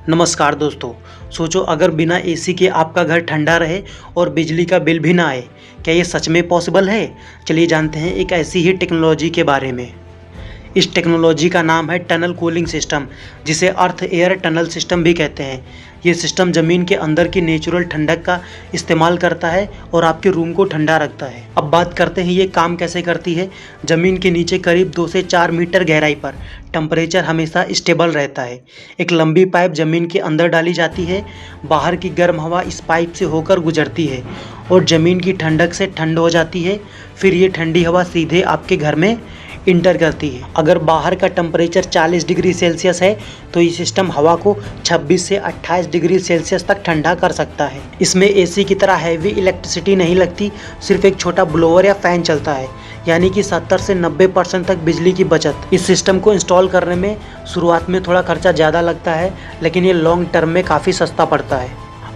नमस्कार दोस्तों। सोचो अगर बिना एसी के आपका घर ठंडा रहे और बिजली का बिल भी ना आए, क्या ये सच में पॉसिबल है? चलिए जानते हैं एक ऐसी ही टेक्नोलॉजी के बारे में। इस टेक्नोलॉजी का नाम है टनल कूलिंग सिस्टम, जिसे अर्थ एयर टनल सिस्टम भी कहते हैं। ये सिस्टम ज़मीन के अंदर की नेचुरल ठंडक का इस्तेमाल करता है और आपके रूम को ठंडा रखता है। अब बात करते हैं ये काम कैसे करती है। ज़मीन के नीचे करीब 2 से 4 मीटर गहराई पर टेम्परेचर हमेशा स्टेबल रहता है। एक लंबी पाइप ज़मीन के अंदर डाली जाती है। बाहर की गर्म हवा इस पाइप से होकर गुजरती है और ज़मीन की ठंडक से ठंड हो जाती है। फिर ये ठंडी हवा सीधे आपके घर में इंटर करती है। अगर बाहर का टेम्परेचर 40 डिग्री सेल्सियस है तो ये सिस्टम हवा को 26 से 28 डिग्री सेल्सियस तक ठंडा कर सकता है। इसमें एसी की तरह हैवी इलेक्ट्रिसिटी नहीं लगती, सिर्फ एक छोटा ब्लोअर या फैन चलता है, यानी कि 70 से 90% तक बिजली की बचत। इस सिस्टम को इंस्टॉल करने में शुरुआत में थोड़ा खर्चा ज़्यादा लगता है, लेकिन ये लॉन्ग टर्म में काफ़ी सस्ता पड़ता है।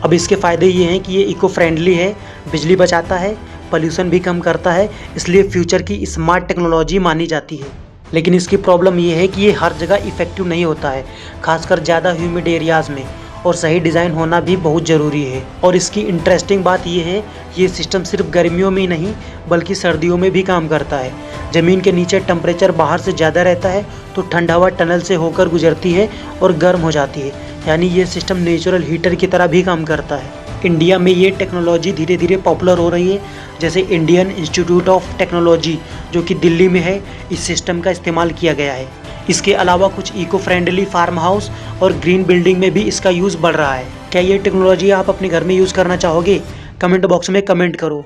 अब इसके फ़ायदे ये हैं कि ये इको फ्रेंडली है, बिजली बचाता है, पॉल्यूशन भी कम करता है, इसलिए फ्यूचर की स्मार्ट टेक्नोलॉजी मानी जाती है। लेकिन इसकी प्रॉब्लम ये है कि ये हर जगह इफ़ेक्टिव नहीं होता है, खासकर ज़्यादा ह्यूमिड एरियाज़ में, और सही डिज़ाइन होना भी बहुत ज़रूरी है। और इसकी इंटरेस्टिंग बात ये है, ये सिस्टम सिर्फ गर्मियों में ही नहीं बल्कि सर्दियों में भी काम करता है। ज़मीन के नीचे टेम्परेचर बाहर से ज़्यादा रहता है तो ठंड हवा टनल से होकर गुजरती है और गर्म हो जाती है, यानी ये सिस्टम नेचुरल हीटर की तरह भी काम करता है। इंडिया में ये टेक्नोलॉजी धीरे धीरे पॉपुलर हो रही है, जैसे इंडियन इंस्टीट्यूट ऑफ टेक्नोलॉजी जो कि दिल्ली में है, इस सिस्टम का इस्तेमाल किया गया है। इसके अलावा कुछ इको फ्रेंडली फार्म हाउस और ग्रीन बिल्डिंग में भी इसका यूज़ बढ़ रहा है। क्या ये टेक्नोलॉजी आप अपने घर में यूज़ करना चाहोगे? कमेंट बॉक्स में कमेंट करो।